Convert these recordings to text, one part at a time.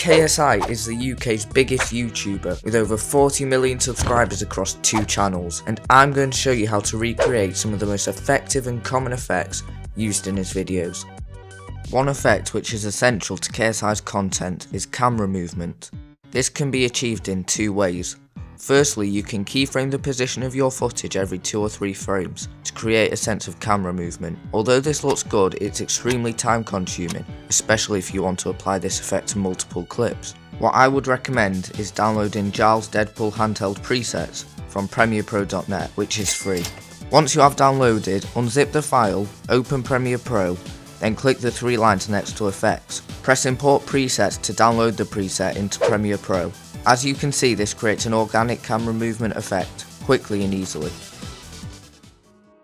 KSI is the UK's biggest YouTuber with over 40 million subscribers across 2 channels, and I'm going to show you how to recreate some of the most effective and common effects used in his videos. One effect which is essential to KSI's content is camera movement. This can be achieved in 2 ways. Firstly, you can keyframe the position of your footage every 2 or 3 frames to create a sense of camera movement. Although this looks good, it's extremely time consuming, especially if you want to apply this effect to multiple clips. What I would recommend is downloading Giles Deadpool handheld presets from premierepro.net, which is free. Once you have downloaded, unzip the file, open Premiere Pro, then click the 3 lines next to effects. Press import presets to download the preset into Premiere Pro. As you can see, this creates an organic camera movement effect, quickly and easily.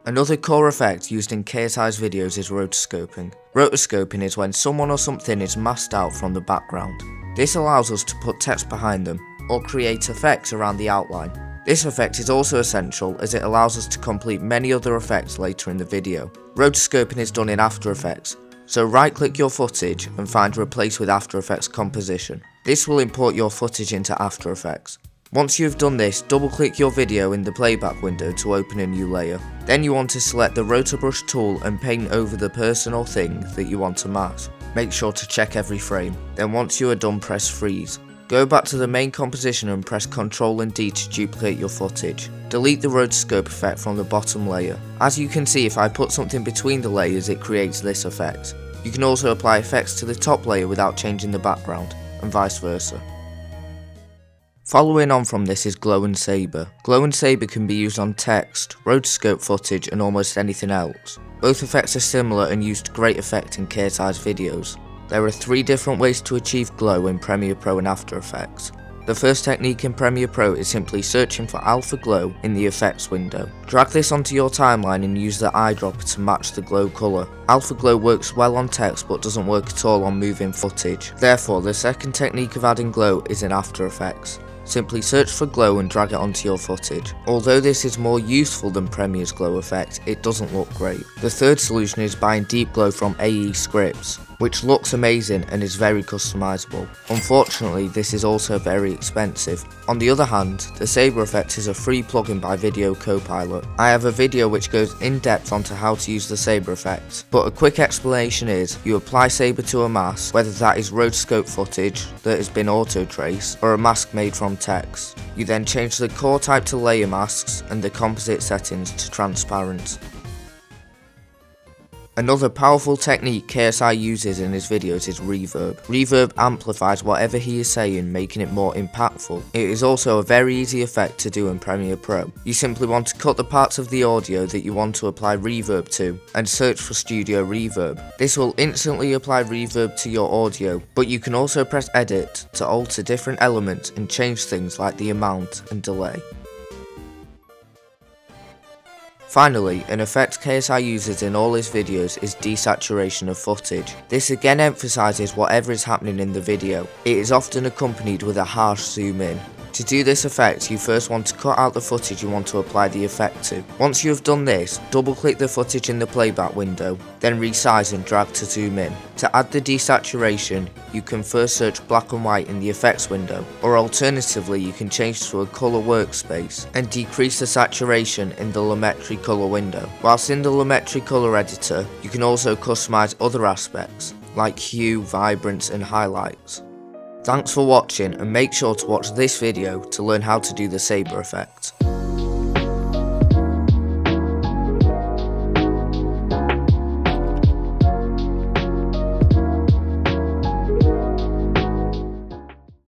Another core effect used in KSI's videos is rotoscoping. Rotoscoping is when someone or something is masked out from the background. This allows us to put text behind them, or create effects around the outline. This effect is also essential as it allows us to complete many other effects later in the video. Rotoscoping is done in After Effects, so right click your footage and find Replace with After Effects Composition. This will import your footage into After Effects. Once you've done this, double click your video in the playback window to open a new layer. Then you want to select the Rotobrush tool and paint over the person or thing that you want to mask. Make sure to check every frame. Then once you are done, press freeze. Go back to the main composition and press Ctrl and D to duplicate your footage. Delete the rotoscope effect from the bottom layer. As you can see, if I put something between the layers, it creates this effect. You can also apply effects to the top layer without changing the background, and vice versa. Following on from this is Glow and Saber. Glow and Saber can be used on text, rotoscope footage and almost anything else. Both effects are similar and used to great effect in KSI's videos. There are 3 different ways to achieve glow in Premiere Pro and After Effects. The first technique in Premiere Pro is simply searching for Alpha Glow in the effects window. Drag this onto your timeline and use the eyedropper to match the glow colour. Alpha Glow works well on text but doesn't work at all on moving footage. Therefore, the second technique of adding glow is in After Effects. Simply search for glow and drag it onto your footage. Although this is more useful than Premiere's glow effect, it doesn't look great. The third solution is buying Deep Glow from AE Scripts, which looks amazing and is very customizable. Unfortunately, this is also very expensive. On the other hand, the Saber effect is a free plugin by Video Copilot. I have a video which goes in depth onto how to use the Saber effect, but a quick explanation is you apply Saber to a mask, whether that is rotoscope footage that has been auto-traced or a mask made from text. You then change the core type to layer masks and the composite settings to transparent. Another powerful technique KSI uses in his videos is reverb. Reverb amplifies whatever he is saying, making it more impactful. It is also a very easy effect to do in Premiere Pro. You simply want to cut the parts of the audio that you want to apply reverb to and search for Studio Reverb. This will instantly apply reverb to your audio, but you can also press Edit to alter different elements and change things like the amount and delay. Finally, an effect KSI uses in all his videos is desaturation of footage. This again emphasises whatever is happening in the video. It is often accompanied with a harsh zoom in. To do this effect, you first want to cut out the footage you want to apply the effect to. Once you have done this, double click the footage in the playback window, then resize and drag to zoom in. To add the desaturation, you can first search black and white in the effects window, or alternatively you can change to a colour workspace and decrease the saturation in the Lumetri colour window. Whilst in the Lumetri colour editor, you can also customise other aspects, like hue, vibrance and highlights. Thanks for watching, and make sure to watch this video to learn how to do the Saber effect.